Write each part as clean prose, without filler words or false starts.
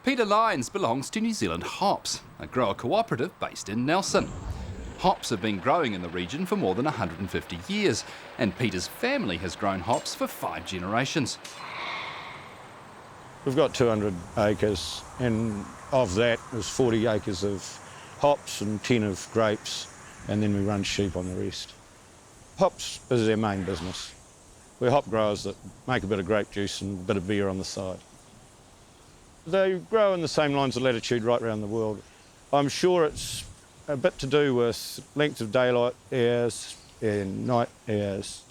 Peter Lyons belongs to New Zealand Hops, a grower cooperative based in Nelson. Hops have been growing in the region for more than 150 years, and Peter's family has grown hops for 5 generations. We've got 200 acres, and of that there's 40 acres of hops and 10 of grapes, and then we run sheep on the rest. Hops is our main business. We're hop growers that make a bit of grape juice and a bit of beer on the side. They grow in the same lines of latitude right around the world. I'm sure it's a bit to do with length of daylight hours and night hours.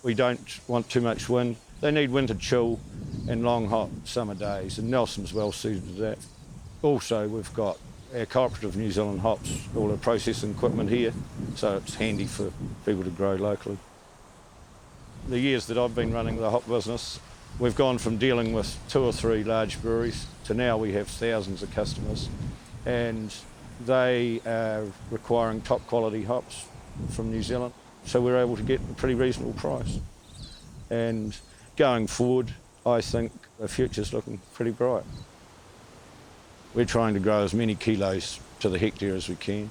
We don't want too much wind. They need winter chill and long hot summer days, and Nelson's well suited to that. Also, we've got our Cooperative New Zealand hops, all the processing equipment here, so it's handy for people to grow locally. The years that I've been running the hop business, we've gone from dealing with 2 or 3 large breweries to now we have thousands of customers, and they are requiring top quality hops from New Zealand, so we're able to get a pretty reasonable price. And going forward, I think the future's looking pretty bright. We're trying to grow as many kilos to the hectare as we can,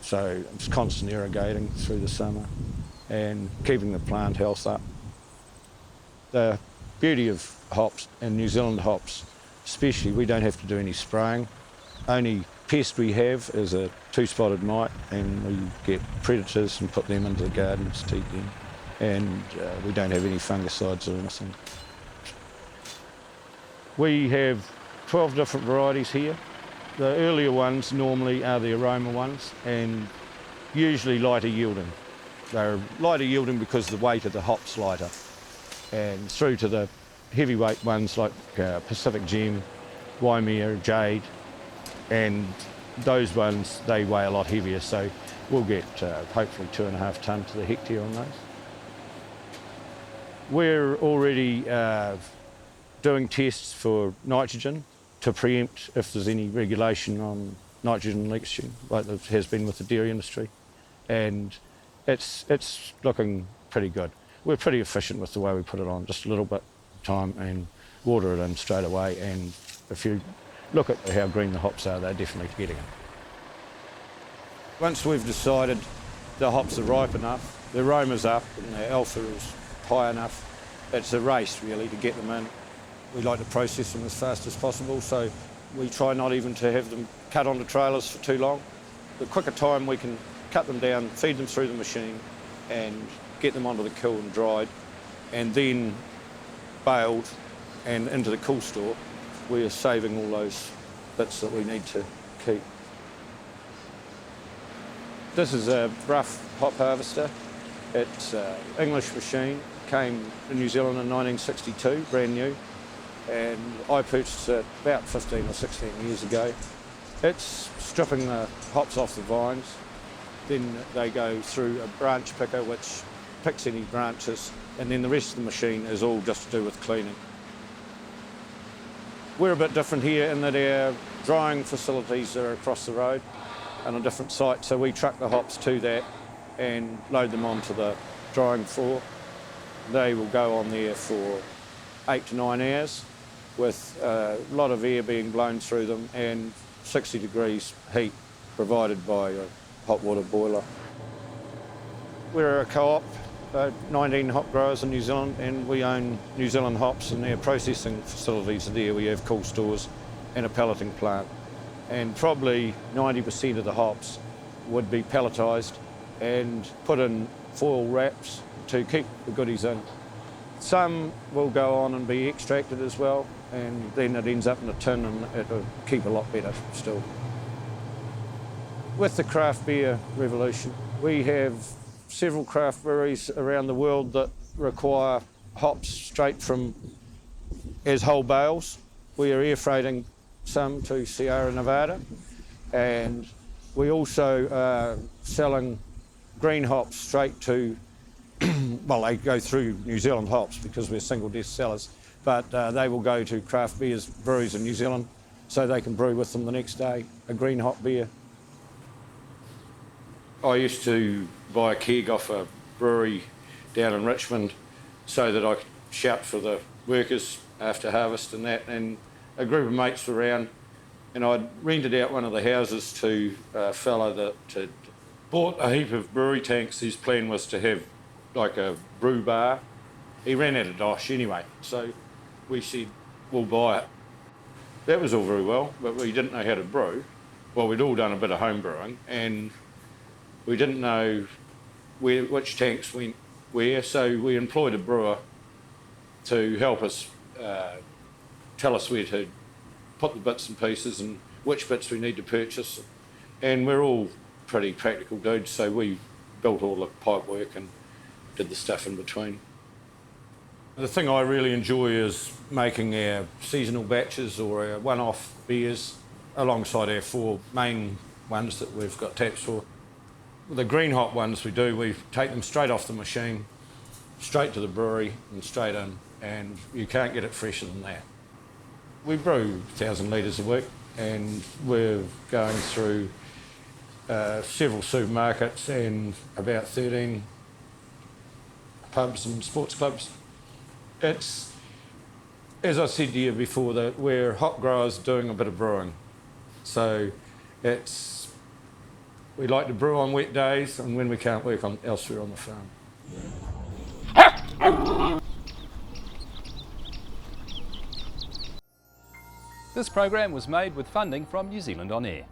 so it's constant irrigating through the summer and keeping the plant health up. The beauty of hops, and New Zealand hops especially, we don't have to do any spraying. Only pest we have is a 2-spotted mite, and we get predators and put them into the gardens to eat them. And we don't have any fungicides or anything. We have 12 different varieties here. The earlier ones normally are the aroma ones, and usually lighter yielding. They're lighter yielding because the weight of the hop's lighter, and through to the heavyweight ones like Pacific Gem, Waimea, Jade, and those ones, they weigh a lot heavier, so we'll get hopefully 2.5 tonne to the hectare on those. We're already doing tests for nitrogen to preempt if there's any regulation on nitrogen leaching, like there has been with the dairy industry, and it's looking pretty good. We're pretty efficient with the way we put it on, just a little bit of time and water it in straight away, and if you look at how green the hops are, they're definitely getting it. Once we've decided the hops are ripe enough, the aroma's up and the alpha is high enough, it's a race really to get them in. We like to process them as fast as possible, so we try not even to have them cut onto trailers for too long. The quicker time we can cut them down, feed them through the machine and get them onto the kiln dried and then baled and into the cool store, we are saving all those bits that we need to keep. This is a rough hop harvester. It's an English machine, came to New Zealand in 1962, brand new, and I purchased it about 15 or 16 years ago. It's stripping the hops off the vines, then they go through a branch picker which picks any branches, and then the rest of the machine is all just to do with cleaning. We're a bit different here in that our drying facilities are across the road on a different site, so we truck the hops to that and load them onto the drying floor. They will go on there for 8 to 9 hours with a lot of air being blown through them and 60 degrees heat provided by a hot water boiler. We're a co-op, 19 hop growers in New Zealand, and we own New Zealand hops, and their processing facilities are there. We have cool stores and a pelleting plant, and probably 90% of the hops would be pelletised and put in foil wraps to keep the goodies in. Some will go on and be extracted as well, and then it ends up in a tin and it'll keep a lot better still. With the craft beer revolution, we have several craft breweries around the world that require hops straight from as whole bales. We are air freighting some to Sierra Nevada, and we also are selling green hops straight to, well, they go through New Zealand hops because we're single desk sellers, but they will go to craft beers breweries in New Zealand so they can brew with them the next day, a green hop beer. I used to buy a keg off a brewery down in Richmond so that I could shout for the workers after harvest and that, and a group of mates were around And I'd rented out one of the houses to a fella that had bought a heap of brewery tanks. His plan was to have like a brew bar. He ran out of dosh anyway, so we said, we'll buy it. That was all very well, but we didn't know how to brew. Well, we'd all done a bit of home brewing, and we didn't know which tanks went where, so we employed a brewer to help us tell us where to put the bits and pieces and which bits we need to purchase. And we're all pretty practical dudes, so we built all the pipe work and did the stuff in between. The thing I really enjoy is making our seasonal batches or our one-off beers alongside our 4 main ones that we've got taps for. The green hop ones we take them straight off the machine, straight to the brewery and straight in, and you can't get it fresher than that. We brew 1,000 litres a week, and we're going through several supermarkets and about 13 pubs and sports clubs. It's, as I said to you before, that we're hop growers doing a bit of brewing. So we like to brew on wet days and when we can't work elsewhere on the farm. This program was made with funding from New Zealand On Air.